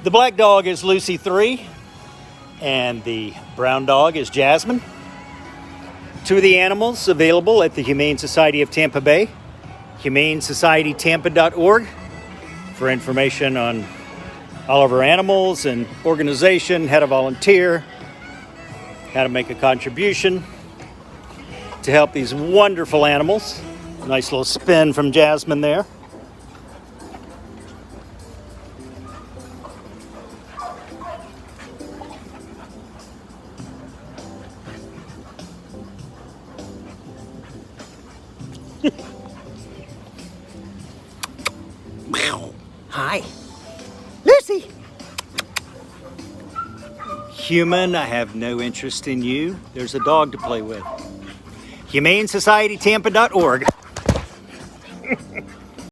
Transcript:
The black dog is Lucy 3, and the brown dog is Jasmine. Two of the animals available at the Humane Society of Tampa Bay, humanesocietytampa.org, for information on all of our animals and organization, how to volunteer, how to make a contribution to help these wonderful animals. Nice little spin from Jasmine there. Hi. Lucy! Human, I have no interest in you. There's a dog to play with. humanesocietytampa.org.